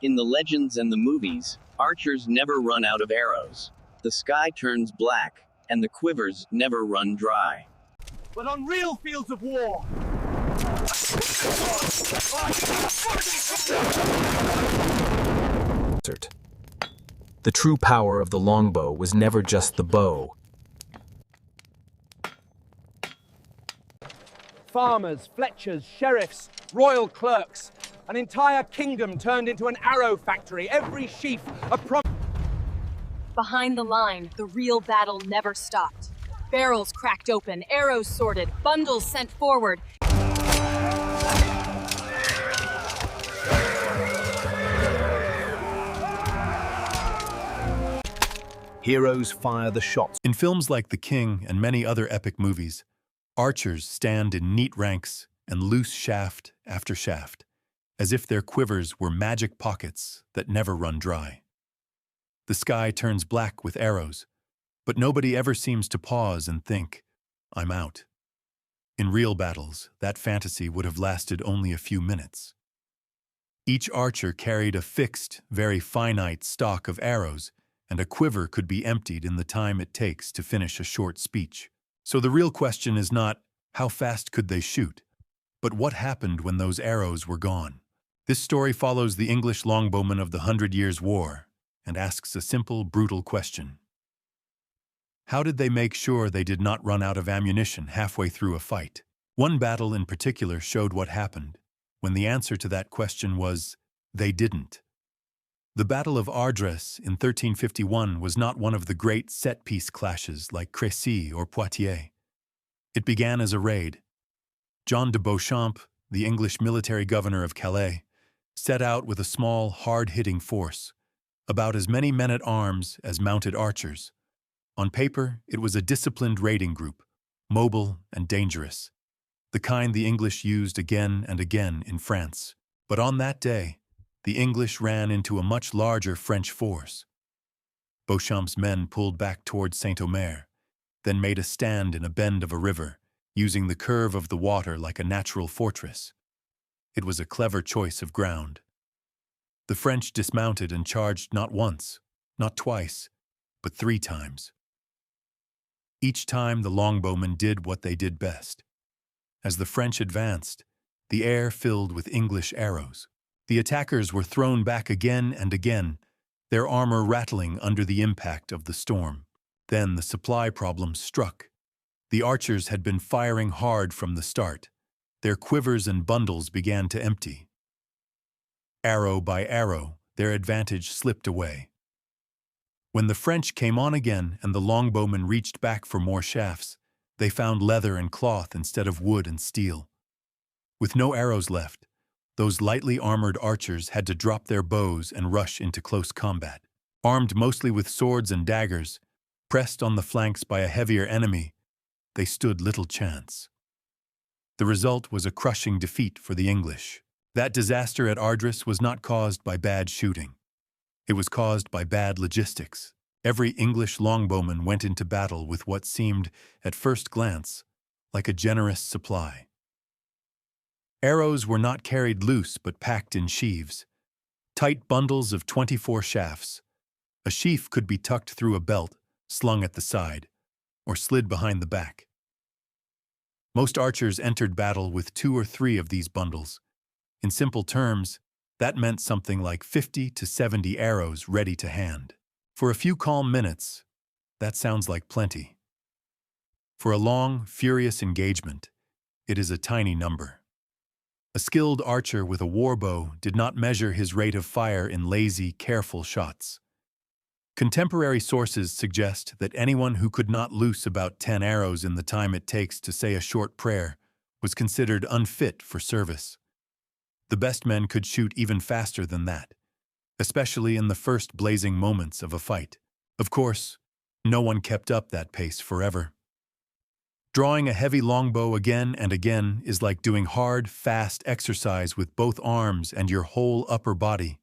In the legends and the movies, archers never run out of arrows. The sky turns black, and the quivers never run dry. But on real fields of war, the true power of the longbow was never just the bow. farmers, fletchers, sheriffs, royal clerks, an entire kingdom turned into an arrow factory, every sheaf a Behind the line, the real battle never stopped. Barrels cracked open, arrows sorted, bundles sent forward. Heroes fire the shots. In films like The King and many other epic movies, archers stand in neat ranks and loose shaft after shaft, as if their quivers were magic pockets that never run dry. The sky turns black with arrows, but nobody ever seems to pause and think, "I'm out." In real battles, that fantasy would have lasted only a few minutes. Each archer carried a fixed, very finite stock of arrows, and a quiver could be emptied in the time it takes to finish a short speech. So the real question is not, how fast could they shoot, but what happened when those arrows were gone? This story follows the English longbowmen of the 100 Years' War and asks a simple, brutal question. How did they make sure they did not run out of ammunition halfway through a fight? One battle in particular showed what happened, when the answer to that question was, they didn't. The Battle of Ardres in 1351 was not one of the great set-piece clashes like Crécy or Poitiers. It began as a raid. John de Beauchamp, the English military governor of Calais, set out with a small, hard-hitting force, about as many men-at-arms as mounted archers. On paper, it was a disciplined raiding group, mobile and dangerous, the kind the English used again and again in France. But on that day, the English ran into a much larger French force. Beauchamp's men pulled back towards Saint-Omer, then made a stand in a bend of a river, using the curve of the water like a natural fortress. It was a clever choice of ground. The French dismounted and charged not once, not twice, but 3 times. Each time the longbowmen did what they did best. As the French advanced, the air filled with English arrows. The attackers were thrown back again and again, their armor rattling under the impact of the storm. Then the supply problem struck. The archers had been firing hard from the start. Their quivers and bundles began to empty. Arrow by arrow, their advantage slipped away. When the French came on again and the longbowmen reached back for more shafts, they found leather and cloth instead of wood and steel. With no arrows left, those lightly armored archers had to drop their bows and rush into close combat. Armed mostly with swords and daggers, pressed on the flanks by a heavier enemy, they stood little chance. The result was a crushing defeat for the English. That disaster at Ardres was not caused by bad shooting. It was caused by bad logistics. Every English longbowman went into battle with what seemed, at first glance, like a generous supply. Arrows were not carried loose but packed in sheaves, tight bundles of 24 shafts. A sheaf could be tucked through a belt, slung at the side, or slid behind the back. Most archers entered battle with 2 or 3 of these bundles. In simple terms, that meant something like 50 to 70 arrows ready to hand. For a few calm minutes, that sounds like plenty. For a long, furious engagement, it is a tiny number. A skilled archer with a warbow did not measure his rate of fire in lazy, careful shots. Contemporary sources suggest that anyone who could not loose about 10 arrows in the time it takes to say a short prayer was considered unfit for service. The best men could shoot even faster than that, especially in the first blazing moments of a fight. Of course, no one kept up that pace forever. Drawing a heavy longbow again and again is like doing hard, fast exercise with both arms and your whole upper body.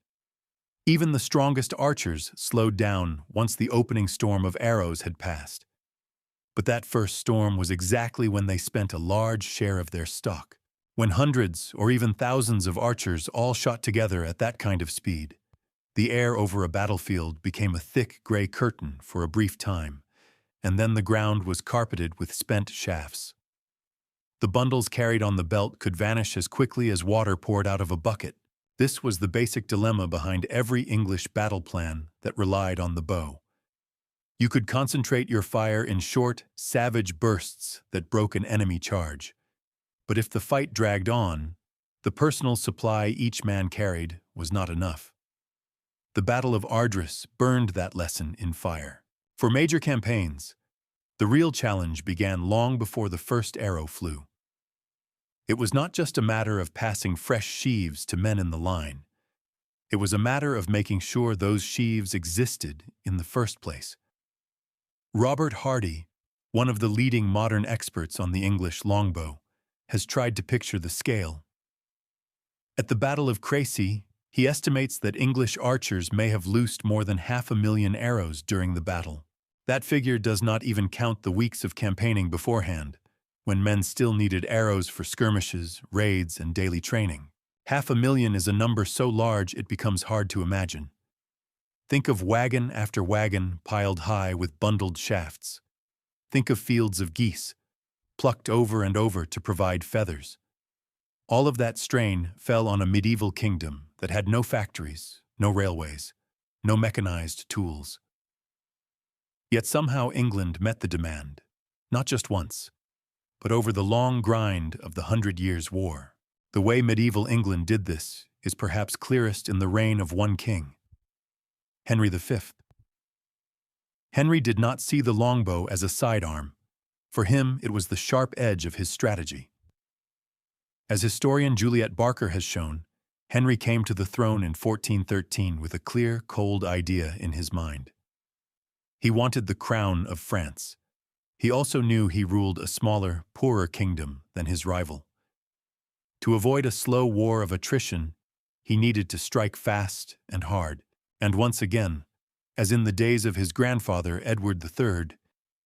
Even the strongest archers slowed down once the opening storm of arrows had passed. But that first storm was exactly when they spent a large share of their stock. When hundreds or even thousands of archers all shot together at that kind of speed, The air over a battlefield became a thick gray curtain for a brief time, and then the ground was carpeted with spent shafts. The bundles carried on the belt could vanish as quickly as water poured out of a bucket. This was the basic dilemma behind every English battle plan that relied on the bow. You could concentrate your fire in short, savage bursts that broke an enemy charge. But if the fight dragged on, the personal supply each man carried was not enough. The Battle of Ardres burned that lesson in fire. For major campaigns, the real challenge began long before the first arrow flew. It was not just a matter of passing fresh sheaves to men in the line. It was a matter of making sure those sheaves existed in the first place. Robert Hardy, one of the leading modern experts on the English longbow, has tried to picture the scale. At the Battle of Calais, he estimates that English archers may have loosed more than 500,000 arrows during the battle. That figure does not even count the weeks of campaigning beforehand, when men still needed arrows for skirmishes, raids, and daily training. 500,000 is a number so large it becomes hard to imagine. Think of wagon after wagon piled high with bundled shafts. Think of fields of geese, plucked over and over to provide feathers. All of that strain fell on a medieval kingdom that had no factories, no railways, no mechanized tools. Yet somehow England met the demand, not just once, but over the long grind of the 100 Years' War. The way medieval England did this is perhaps clearest in the reign of one king, Henry V. Henry did not see the longbow as a sidearm. For him, it was the sharp edge of his strategy. As historian Juliet Barker has shown, Henry came to the throne in 1413 with a clear, cold idea in his mind. He wanted the crown of France. He also knew he ruled a smaller, poorer kingdom than his rival. To avoid a slow war of attrition, he needed to strike fast and hard. And once again, as in the days of his grandfather Edward III,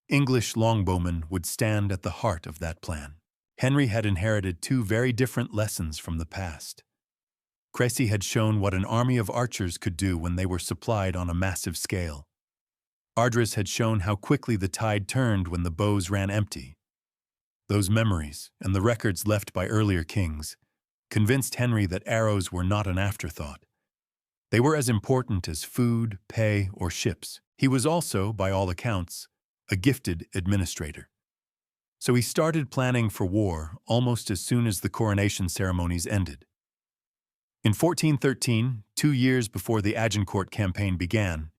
English longbowmen would stand at the heart of that plan. Henry had inherited two very different lessons from the past. Crecy had shown what an army of archers could do when they were supplied on a massive scale. Ardres had shown how quickly the tide turned when the bows ran empty. Those memories, and the records left by earlier kings, convinced Henry that arrows were not an afterthought. They were as important as food, pay, or ships. He was also, by all accounts, a gifted administrator. So he started planning for war almost as soon as the coronation ceremonies ended. In 1413, 2 years before the Agincourt campaign began,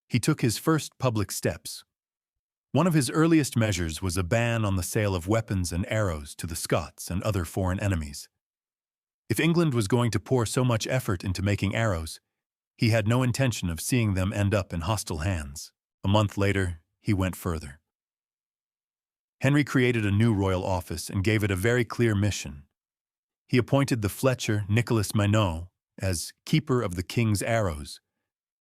he took his first public steps. One of his earliest measures was a ban on the sale of weapons and arrows to the Scots and other foreign enemies. If England was going to pour so much effort into making arrows, he had no intention of seeing them end up in hostile hands. A month later, he went further. Henry created a new royal office and gave it a very clear mission. He appointed the Fletcher Nicholas Minot as Keeper of the King's Arrows,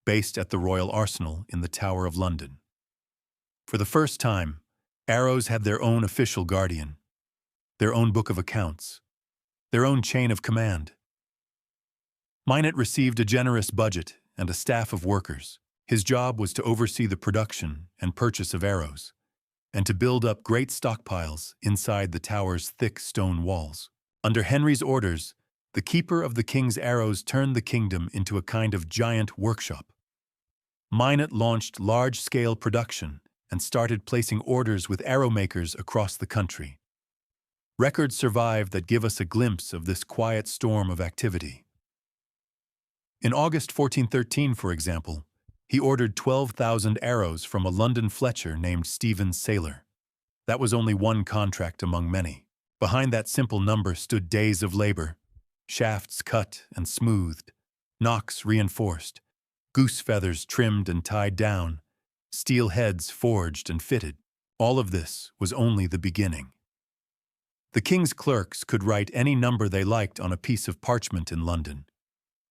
based at the Royal Arsenal in the Tower of London. For the first time, arrows had their own official guardian, their own book of accounts, their own chain of command. Minot received a generous budget and a staff of workers. His job was to oversee the production and purchase of arrows, and to build up great stockpiles inside the tower's thick stone walls. Under Henry's orders, the Keeper of the King's Arrows turned the kingdom into a kind of giant workshop. Minot launched large-scale production and started placing orders with arrow makers across the country. Records survive that give us a glimpse of this quiet storm of activity. In August 1413, for example, he ordered 12,000 arrows from a London Fletcher named Stephen Saylor. That was only one contract among many. Behind that simple number stood days of labor, shafts cut and smoothed, nocks reinforced, goose feathers trimmed and tied down, steel heads forged and fitted. All of this was only the beginning. The king's clerks could write any number they liked on a piece of parchment in London.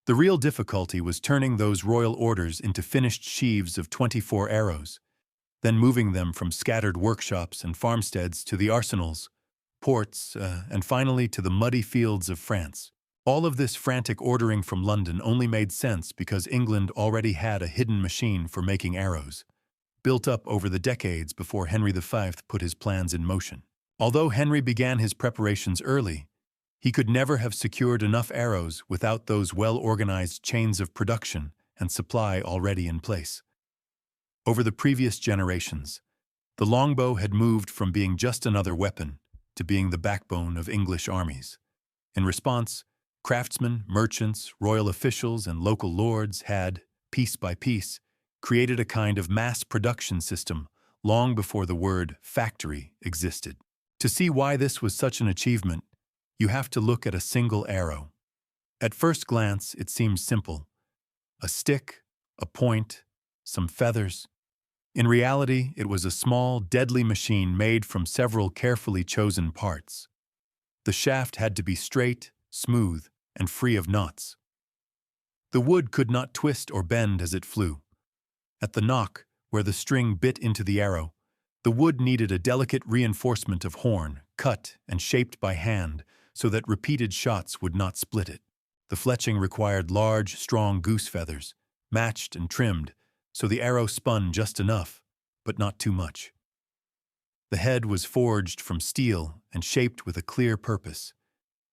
The real difficulty was turning those royal orders into finished sheaves of 24 arrows, then moving them from scattered workshops and farmsteads to the arsenals, ports, and finally to the muddy fields of France. All of this frantic ordering from London only made sense because England already had a hidden machine for making arrows, built up over the decades before Henry V put his plans in motion. Although Henry began his preparations early, he could never have secured enough arrows without those well-organized chains of production and supply already in place. Over the previous generations, the longbow had moved from being just another weapon to being the backbone of English armies. In response, craftsmen, merchants, royal officials, and local lords had, piece by piece, created a kind of mass production system long before the word factory existed. To see why this was such an achievement, you have to look at a single arrow. At first glance, it seems simple. A stick, a point, some feathers. In reality, it was a small, deadly machine made from several carefully chosen parts. The shaft had to be straight, smooth, and free of knots. The wood could not twist or bend as it flew. At the nock, where the string bit into the arrow, the wood needed a delicate reinforcement of horn, cut and shaped by hand so that repeated shots would not split it. The fletching required large, strong goose feathers, matched and trimmed, so the arrow spun just enough, but not too much. The head was forged from steel and shaped with a clear purpose,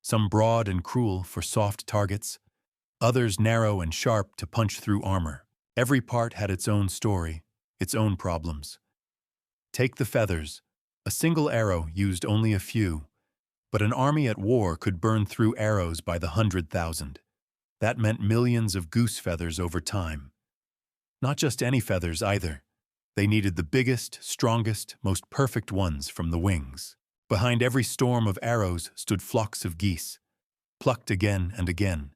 some broad and cruel for soft targets, others narrow and sharp to punch through armor. Every part had its own story, its own problems. Take the feathers. A single arrow used only a few, but an army at war could burn through arrows by the 100,000. That meant millions of goose feathers over time. Not just any feathers either. They needed the biggest, strongest, most perfect ones from the wings. Behind every storm of arrows stood flocks of geese, plucked again and again,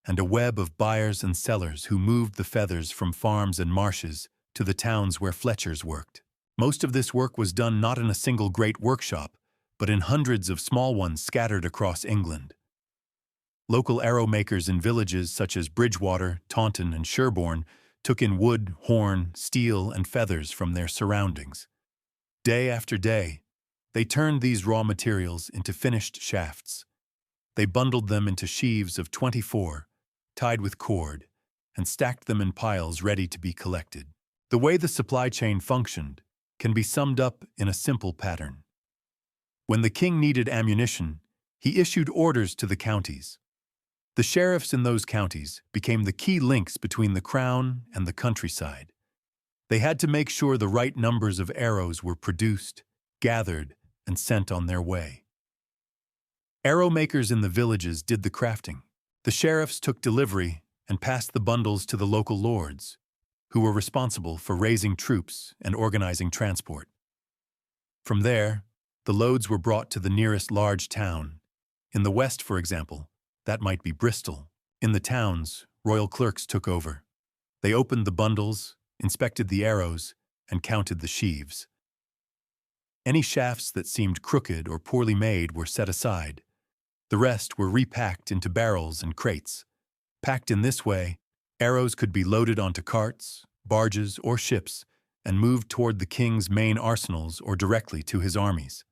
and a web of buyers and sellers who moved the feathers from farms and marshes to the towns where fletchers worked. Most of this work was done not in a single great workshop, but in hundreds of small ones scattered across England. Local arrow makers in villages such as Bridgewater, Taunton, and Sherborne took in wood, horn, steel, and feathers from their surroundings. Day after day, they turned these raw materials into finished shafts. They bundled them into sheaves of 24, tied with cord, and stacked them in piles ready to be collected. The way the supply chain functioned can be summed up in a simple pattern. When the king needed ammunition, he issued orders to the counties. The sheriffs in those counties became the key links between the crown and the countryside. They had to make sure the right numbers of arrows were produced, gathered, and sent on their way. Arrow makers in the villages did the crafting. The sheriffs took delivery and passed the bundles to the local lords, who were responsible for raising troops and organizing transport. From there, the loads were brought to the nearest large town. In the west, for example, that might be Bristol. In the towns, royal clerks took over. They opened the bundles, inspected the arrows, and counted the sheaves. Any shafts that seemed crooked or poorly made were set aside. The rest were repacked into barrels and crates. Packed in this way, arrows could be loaded onto carts, barges, or ships and moved toward the king's main arsenals or directly to his armies.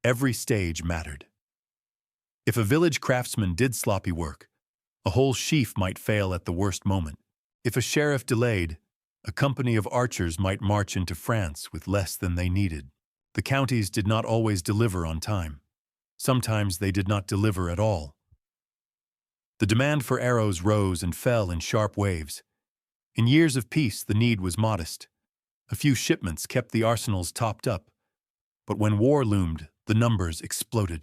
Every stage mattered. If a village craftsman did sloppy work, a whole sheaf might fail at the worst moment. If a sheriff delayed, a company of archers might march into France with less than they needed. The counties did not always deliver on time. Sometimes they did not deliver at all. The demand for arrows rose and fell in sharp waves. In years of peace, the need was modest. A few shipments kept the arsenals topped up. But when war loomed, the numbers exploded.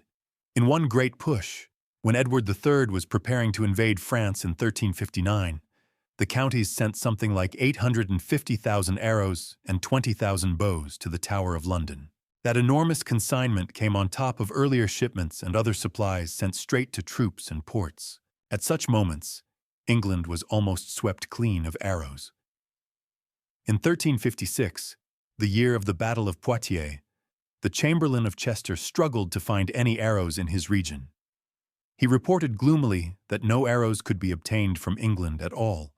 In one great push, when Edward III was preparing to invade France in 1359, the counties sent something like 850,000 arrows and 20,000 bows to the Tower of London. That enormous consignment came on top of earlier shipments and other supplies sent straight to troops and ports. At such moments, England was almost swept clean of arrows. In 1356, the year of the Battle of Poitiers, the Chamberlain of Chester struggled to find any arrows in his region. He reported gloomily that no arrows could be obtained from England at all,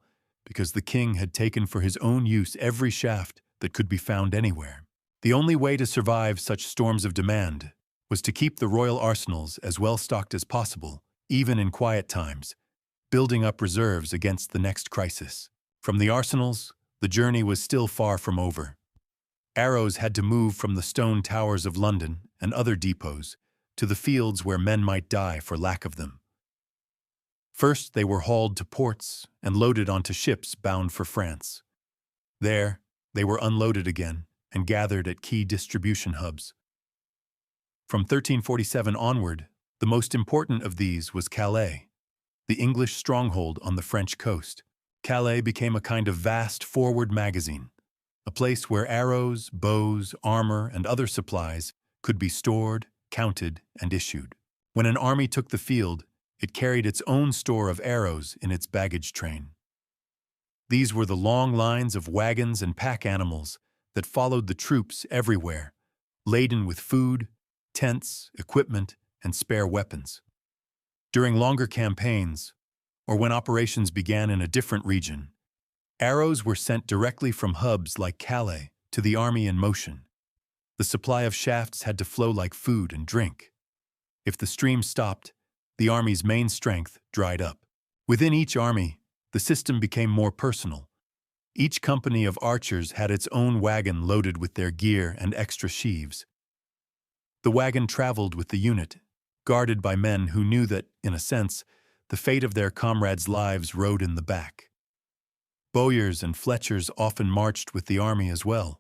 because the king had taken for his own use every shaft that could be found anywhere. The only way to survive such storms of demand was to keep the royal arsenals as well stocked as possible even in quiet times, building up reserves against the next crisis. From the arsenals, the journey was still far from over. Arrows had to move from the stone towers of London and other depots to the fields where men might die for lack of them. First, they were hauled to ports and loaded onto ships bound for France. There, they were unloaded again and gathered at key distribution hubs. From 1347 onward, the most important of these was Calais, the English stronghold on the French coast. Calais became a kind of vast forward magazine, a place where arrows, bows, armor, and other supplies could be stored, counted, and issued. When an army took the field, it carried its own store of arrows in its baggage train. These were the long lines of wagons and pack animals that followed the troops everywhere, laden with food, tents, equipment, and spare weapons. During longer campaigns, or when operations began in a different region, arrows were sent directly from hubs like Calais to the army in motion. The supply of shafts had to flow like food and drink. If the stream stopped, the army's main strength dried up. Within each army, the system became more personal. Each company of archers had its own wagon loaded with their gear and extra sheaves. The wagon traveled with the unit, guarded by men who knew that, in a sense, the fate of their comrades' lives rode in the back. Bowyers and fletchers often marched with the army as well.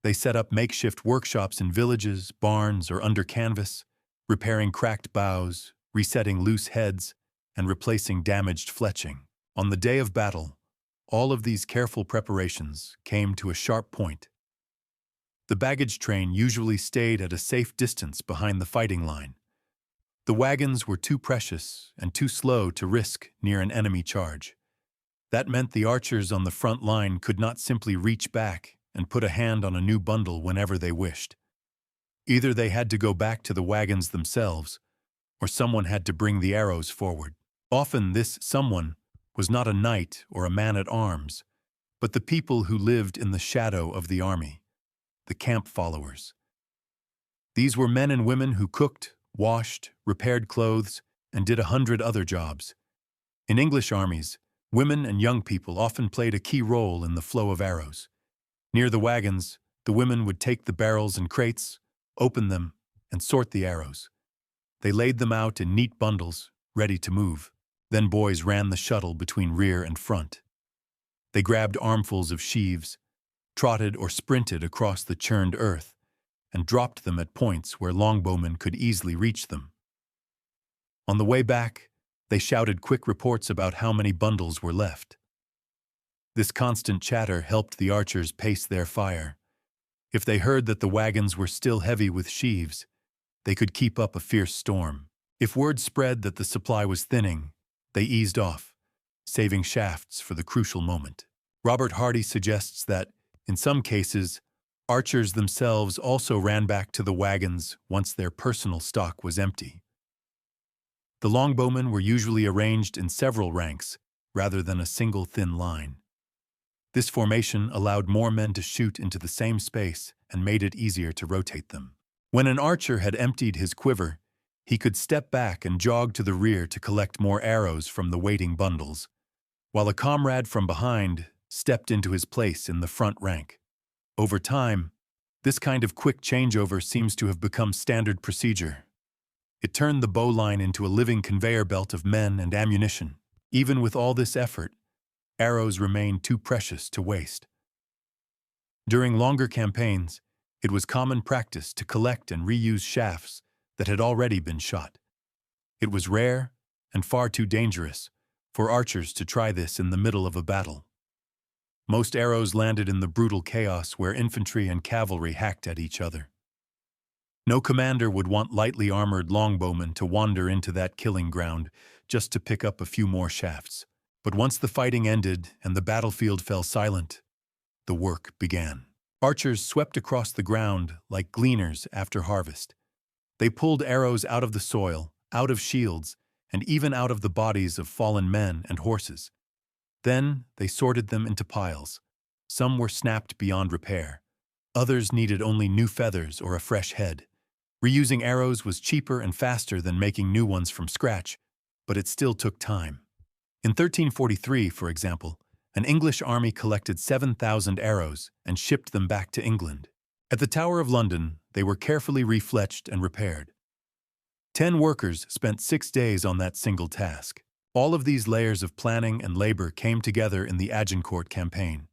They set up makeshift workshops in villages, barns, or under canvas, repairing cracked boughs, resetting loose heads, and replacing damaged fletching. On the day of battle, all of these careful preparations came to a sharp point. The baggage train usually stayed at a safe distance behind the fighting line. The wagons were too precious and too slow to risk near an enemy charge. That meant the archers on the front line could not simply reach back and put a hand on a new bundle whenever they wished. Either they had to go back to the wagons themselves, or someone had to bring the arrows forward. Often this someone was not a knight or a man-at-arms, but the people who lived in the shadow of the army, the camp followers. These were men and women who cooked, washed, repaired clothes, and did 100 other jobs. In English armies, women and young people often played a key role in the flow of arrows. Near the wagons, the women would take the barrels and crates, open them, and sort the arrows. They laid them out in neat bundles, ready to move. Then boys ran the shuttle between rear and front. They grabbed armfuls of sheaves, trotted or sprinted across the churned earth, and dropped them at points where longbowmen could easily reach them. On the way back, they shouted quick reports about how many bundles were left. This constant chatter helped the archers pace their fire. If they heard that the wagons were still heavy with sheaves, they could keep up a fierce storm. If word spread that the supply was thinning, they eased off, saving shafts for the crucial moment. Robert Hardy suggests that, in some cases, archers themselves also ran back to the wagons once their personal stock was empty. The longbowmen were usually arranged in several ranks rather than a single thin line. This formation allowed more men to shoot into the same space and made it easier to rotate them. When an archer had emptied his quiver, he could step back and jog to the rear to collect more arrows from the waiting bundles, while a comrade from behind stepped into his place in the front rank. Over time, this kind of quick changeover seems to have become standard procedure. It turned the bowline into a living conveyor belt of men and ammunition. Even with all this effort, arrows remained too precious to waste. During longer campaigns, it was common practice to collect and reuse shafts that had already been shot. It was rare and far too dangerous for archers to try this in the middle of a battle. Most arrows landed in the brutal chaos where infantry and cavalry hacked at each other. No commander would want lightly armored longbowmen to wander into that killing ground just to pick up a few more shafts. But once the fighting ended and the battlefield fell silent, the work began. Archers swept across the ground like gleaners after harvest. They pulled arrows out of the soil, out of shields, and even out of the bodies of fallen men and horses. Then they sorted them into piles. Some were snapped beyond repair. Others needed only new feathers or a fresh head. Reusing arrows was cheaper and faster than making new ones from scratch, but it still took time. In 1343, for example, an English army collected 7,000 arrows and shipped them back to England. At the Tower of London, they were carefully refletched and repaired. 10 workers spent 6 days on that single task. All of these layers of planning and labor came together in the Agincourt campaign,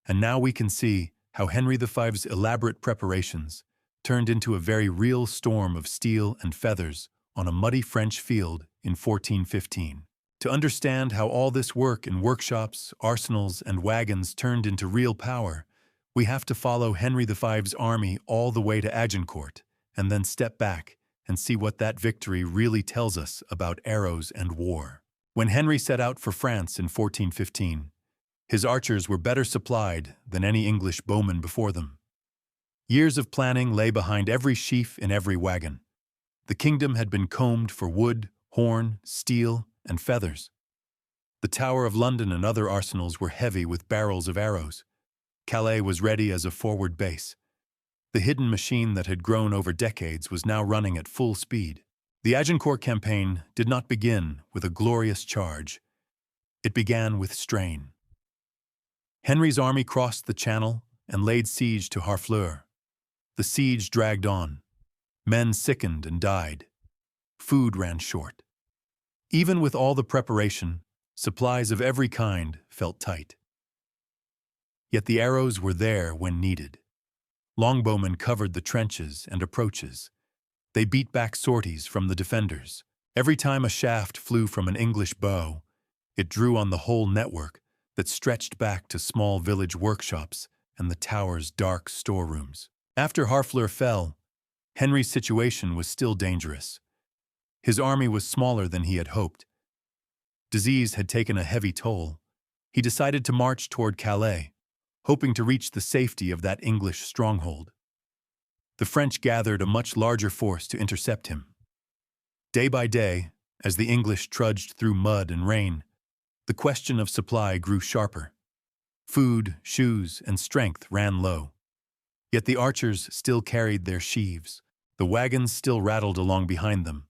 and now we can see how Henry V's elaborate preparations turned into a very real storm of steel and feathers on a muddy French field in 1415. To understand how all this work in workshops, arsenals, and wagons turned into real power, we have to follow Henry V's army all the way to Agincourt, and then step back and see what that victory really tells us about arrows and war. When Henry set out for France in 1415, his archers were better supplied than any English bowmen before them. Years of planning lay behind every sheaf in every wagon. The kingdom had been combed for wood, horn, steel, and feathers. The Tower of London and other arsenals were heavy with barrels of arrows. Calais was ready as a forward base. The hidden machine that had grown over decades was now running at full speed. The Agincourt campaign did not begin with a glorious charge. It began with strain. Henry's army crossed the Channel and laid siege to Harfleur. The siege dragged on. Men sickened and died. Food ran short. Even with all the preparation, supplies of every kind felt tight. Yet the arrows were there when needed. Longbowmen covered the trenches and approaches. They beat back sorties from the defenders. Every time a shaft flew from an English bow, it drew on the whole network that stretched back to small village workshops and the tower's dark storerooms. After Harfleur fell, Henry's situation was still dangerous. His army was smaller than he had hoped. Disease had taken a heavy toll. He decided to march toward Calais, hoping to reach the safety of that English stronghold. The French gathered a much larger force to intercept him. Day by day, as the English trudged through mud and rain, the question of supply grew sharper. Food, shoes, and strength ran low. Yet the archers still carried their sheaves. The wagons still rattled along behind them,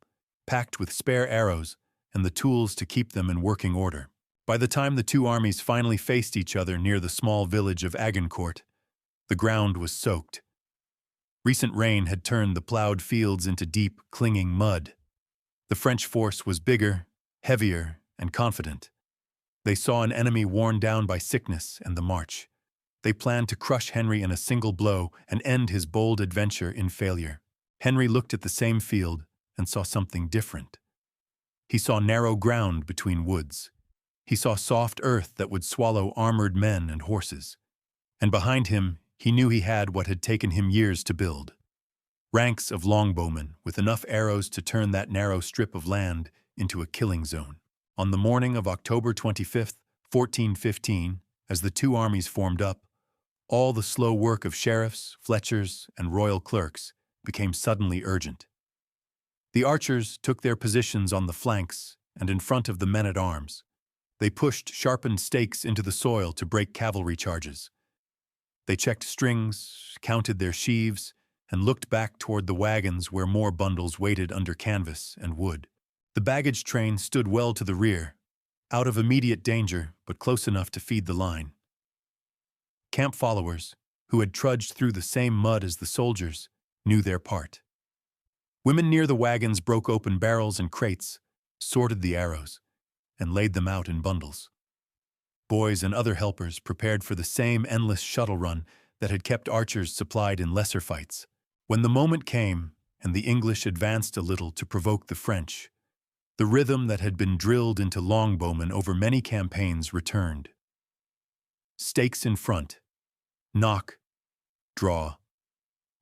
packed with spare arrows and the tools to keep them in working order. By the time the two armies finally faced each other near the small village of Agincourt, the ground was soaked. Recent rain had turned the plowed fields into deep, clinging mud. The French force was bigger, heavier, and confident. They saw an enemy worn down by sickness and the march. They planned to crush Henry in a single blow and end his bold adventure in failure. Henry looked at the same field and saw something different. He saw narrow ground between woods. He saw soft earth that would swallow armored men and horses. And behind him, he knew he had what had taken him years to build. Ranks of longbowmen with enough arrows to turn that narrow strip of land into a killing zone. On the morning of October 25th, 1415, as the two armies formed up, all the slow work of sheriffs, fletchers, and royal clerks became suddenly urgent. The archers took their positions on the flanks and in front of the men-at-arms. They pushed sharpened stakes into the soil to break cavalry charges. They checked strings, counted their sheaves, and looked back toward the wagons where more bundles waited under canvas and wood. The baggage train stood well to the rear, out of immediate danger but close enough to feed the line. Camp followers, who had trudged through the same mud as the soldiers, knew their part. Women near the wagons broke open barrels and crates, sorted the arrows, and laid them out in bundles. Boys and other helpers prepared for the same endless shuttle run that had kept archers supplied in lesser fights. When the moment came, and the English advanced a little to provoke the French, the rhythm that had been drilled into longbowmen over many campaigns returned. Stakes in front, knock, draw,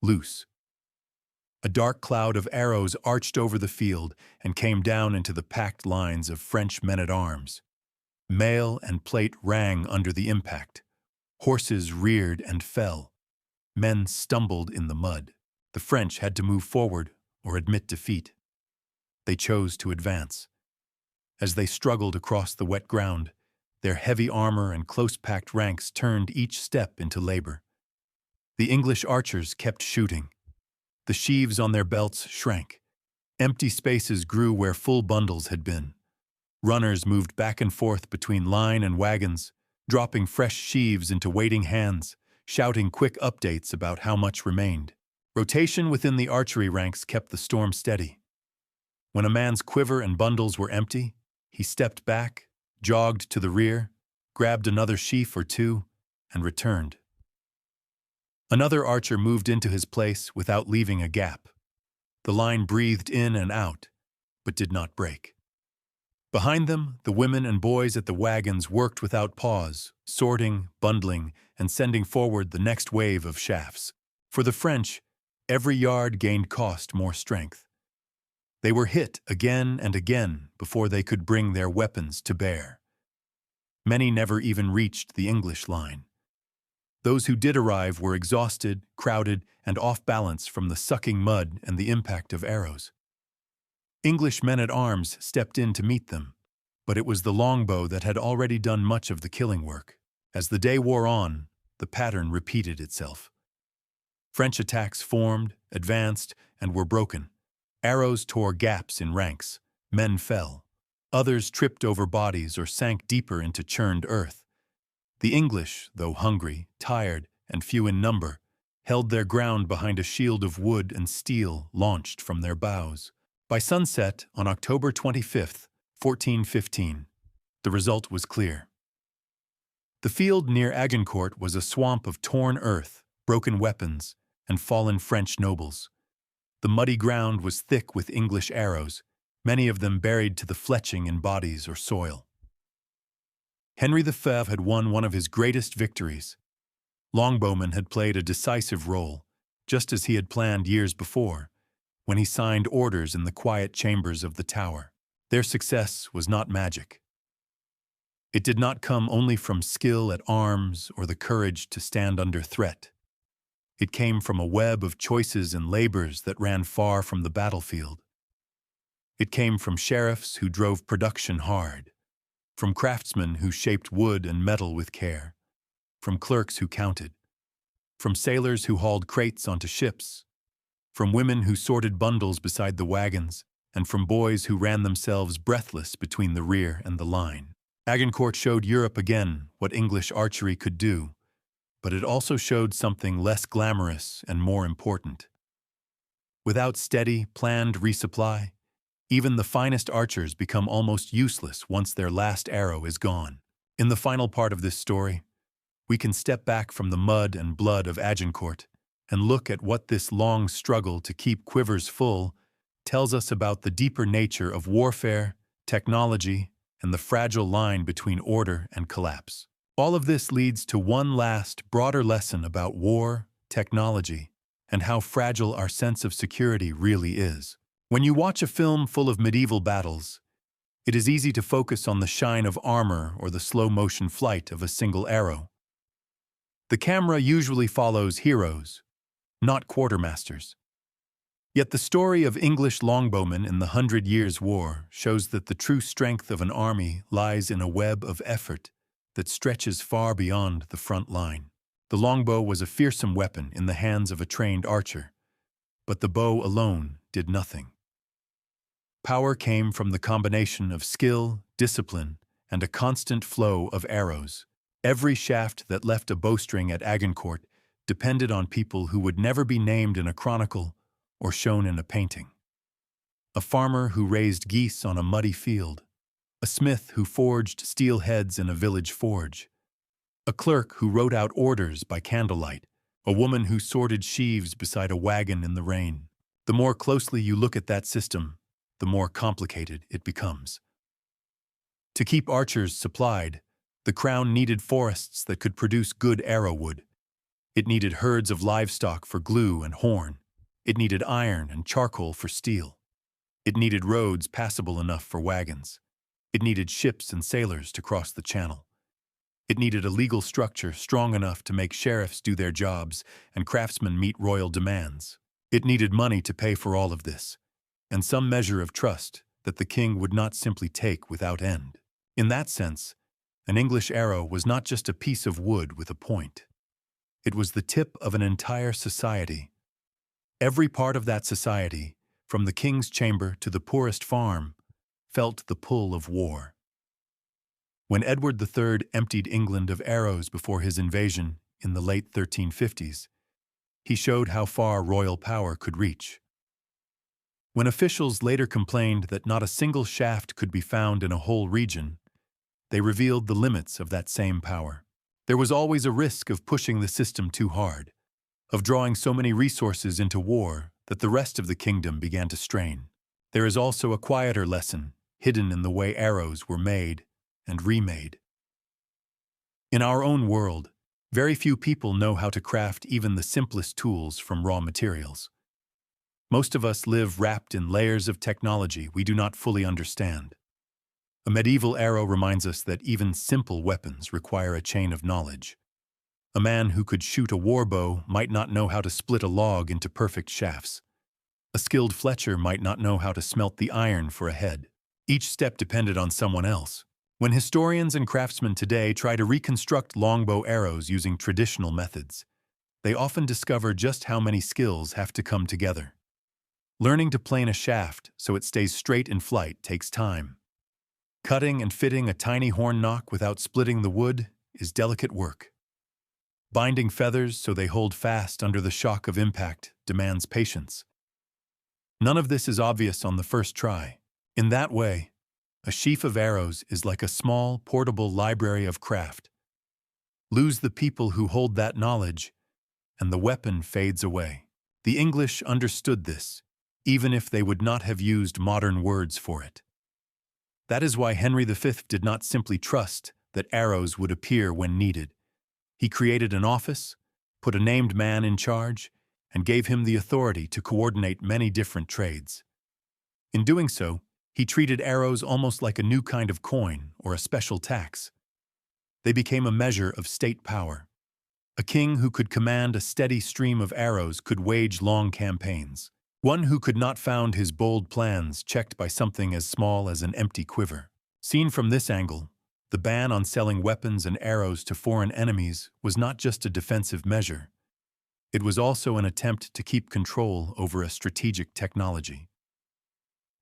loose. A dark cloud of arrows arched over the field and came down into the packed lines of French men-at-arms. Mail and plate rang under the impact. Horses reared and fell. Men stumbled in the mud. The French had to move forward or admit defeat. They chose to advance. As they struggled across the wet ground, their heavy armor and close-packed ranks turned each step into labor. The English archers kept shooting. The sheaves on their belts shrank. Empty spaces grew where full bundles had been. Runners moved back and forth between line and wagons, dropping fresh sheaves into waiting hands, shouting quick updates about how much remained. Rotation within the archery ranks kept the storm steady. When a man's quiver and bundles were empty, he stepped back, jogged to the rear, grabbed another sheaf or two, and returned. Another archer moved into his place without leaving a gap. The line breathed in and out, but did not break. Behind them, the women and boys at the wagons worked without pause, sorting, bundling, and sending forward the next wave of shafts. For the French, every yard gained cost more strength. They were hit again and again before they could bring their weapons to bear. Many never even reached the English line. Those who did arrive were exhausted, crowded, and off balance from the sucking mud and the impact of arrows. English men-at-arms stepped in to meet them, but it was the longbow that had already done much of the killing work. As the day wore on, the pattern repeated itself. French attacks formed, advanced, and were broken. Arrows tore gaps in ranks. Men fell. Others tripped over bodies or sank deeper into churned earth. The English, though hungry, tired, and few in number, held their ground behind a shield of wood and steel launched from their bows. By sunset on October 25, 1415, the result was clear. The field near Agincourt was a swamp of torn earth, broken weapons, and fallen French nobles. The muddy ground was thick with English arrows, many of them buried to the fletching in bodies or soil. Henry V had won one of his greatest victories. Longbowmen had played a decisive role, just as he had planned years before, when he signed orders in the quiet chambers of the Tower. Their success was not magic. It did not come only from skill at arms or the courage to stand under threat. It came from a web of choices and labors that ran far from the battlefield. It came from sheriffs who drove production hard, from craftsmen who shaped wood and metal with care, from clerks who counted, from sailors who hauled crates onto ships, from women who sorted bundles beside the wagons, and from boys who ran themselves breathless between the rear and the line. Agincourt showed Europe again what English archery could do, but it also showed something less glamorous and more important. Without steady, planned resupply, even the finest archers become almost useless once their last arrow is gone. In the final part of this story, we can step back from the mud and blood of Agincourt and look at what this long struggle to keep quivers full tells us about the deeper nature of warfare, technology, and the fragile line between order and collapse. All of this leads to one last, broader lesson about war, technology, and how fragile our sense of security really is. When you watch a film full of medieval battles, it is easy to focus on the shine of armor or the slow-motion flight of a single arrow. The camera usually follows heroes, not quartermasters. Yet the story of English longbowmen in the 100 Years' War shows that the true strength of an army lies in a web of effort that stretches far beyond the front line. The longbow was a fearsome weapon in the hands of a trained archer, but the bow alone did nothing. Power came from the combination of skill, discipline, and a constant flow of arrows. Every shaft that left a bowstring at Agincourt depended on people who would never be named in a chronicle or shown in a painting. A farmer who raised geese on a muddy field, a smith who forged steel heads in a village forge, a clerk who wrote out orders by candlelight, a woman who sorted sheaves beside a wagon in the rain. The more closely you look at that system, the more complicated it becomes. To keep archers supplied, the crown needed forests that could produce good arrow wood. It needed herds of livestock for glue and horn. It needed iron and charcoal for steel. It needed roads passable enough for wagons. It needed ships and sailors to cross the channel. It needed a legal structure strong enough to make sheriffs do their jobs and craftsmen meet royal demands. It needed money to pay for all of this, and some measure of trust that the king would not simply take without end. In that sense, an English arrow was not just a piece of wood with a point. It was the tip of an entire society. Every part of that society, from the king's chamber to the poorest farm, felt the pull of war. When Edward III emptied England of arrows before his invasion in the late 1350s, he showed how far royal power could reach. When officials later complained that not a single shaft could be found in a whole region, they revealed the limits of that same power. There was always a risk of pushing the system too hard, of drawing so many resources into war that the rest of the kingdom began to strain. There is also a quieter lesson hidden in the way arrows were made and remade. In our own world, very few people know how to craft even the simplest tools from raw materials. Most of us live wrapped in layers of technology we do not fully understand. A medieval arrow reminds us that even simple weapons require a chain of knowledge. A man who could shoot a war bow might not know how to split a log into perfect shafts. A skilled fletcher might not know how to smelt the iron for a head. Each step depended on someone else. When historians and craftsmen today try to reconstruct longbow arrows using traditional methods, they often discover just how many skills have to come together. Learning to plane a shaft so it stays straight in flight takes time. Cutting and fitting a tiny horn nock without splitting the wood is delicate work. Binding feathers so they hold fast under the shock of impact demands patience. None of this is obvious on the first try. In that way, a sheaf of arrows is like a small, portable library of craft. Lose the people who hold that knowledge, and the weapon fades away. The English understood this, even if they would not have used modern words for it. That is why Henry V did not simply trust that arrows would appear when needed. He created an office, put a named man in charge, and gave him the authority to coordinate many different trades. In doing so, he treated arrows almost like a new kind of coin or a special tax. They became a measure of state power. A king who could command a steady stream of arrows could wage long campaigns. One who could not found his bold plans checked by something as small as an empty quiver. Seen from this angle, the ban on selling weapons and arrows to foreign enemies was not just a defensive measure. It was also an attempt to keep control over a strategic technology.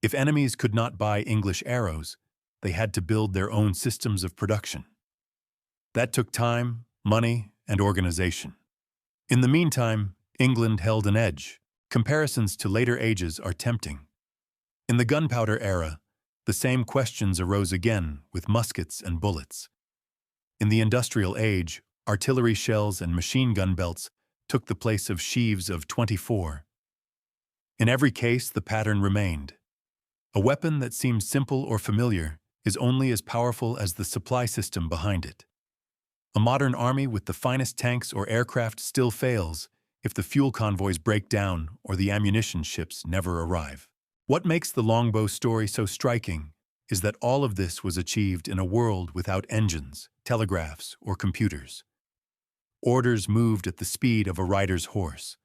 If enemies could not buy English arrows, they had to build their own systems of production. That took time, money, and organization. In the meantime, England held an edge. Comparisons to later ages are tempting. In the gunpowder era, the same questions arose again with muskets and bullets. In the industrial age, artillery shells and machine gun belts took the place of sheaves of 24. In every case, the pattern remained. A weapon that seems simple or familiar is only as powerful as the supply system behind it. A modern army with the finest tanks or aircraft still fails if the fuel convoys break down or the ammunition ships never arrive. What makes the longbow story so striking is that all of this was achieved in a world without engines, telegraphs, or computers. Orders moved at the speed of a rider's horse.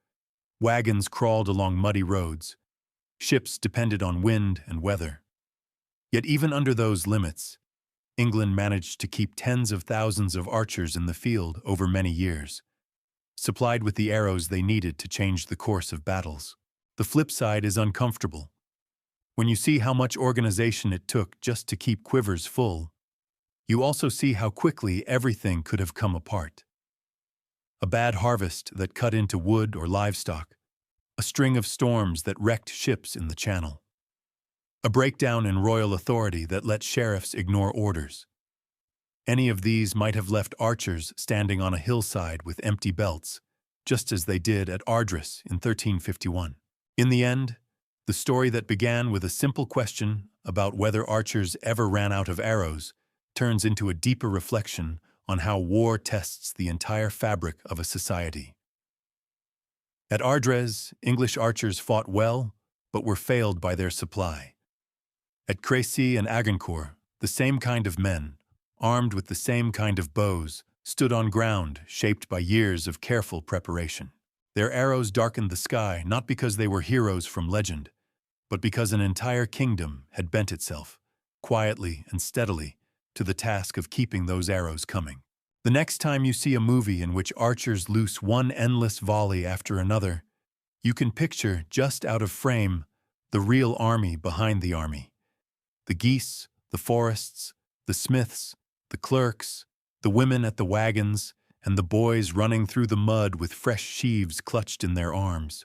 Wagons crawled along muddy roads. Ships depended on wind and weather. Yet even under those limits, England managed to keep tens of thousands of archers in the field over many years, supplied with the arrows they needed to change the course of battles. The flip side is uncomfortable. When you see how much organization it took just to keep quivers full, you also see how quickly everything could have come apart. A bad harvest that cut into wood or livestock, a string of storms that wrecked ships in the Channel, a breakdown in royal authority that let sheriffs ignore orders. Any of these might have left archers standing on a hillside with empty belts, just as they did at Ardres in 1351. In the end, the story that began with a simple question about whether archers ever ran out of arrows turns into a deeper reflection on how war tests the entire fabric of a society. At Ardres, English archers fought well, but were failed by their supply. At Calais and Agincourt, the same kind of men, armed with the same kind of bows, stood on ground shaped by years of careful preparation. Their arrows darkened the sky not because they were heroes from legend, but because an entire kingdom had bent itself, quietly and steadily, to the task of keeping those arrows coming. The next time you see a movie in which archers loose one endless volley after another, you can picture, just out of frame, the real army behind the army. The geese, the forests, the smiths, the clerks, the women at the wagons, and the boys running through the mud with fresh sheaves clutched in their arms.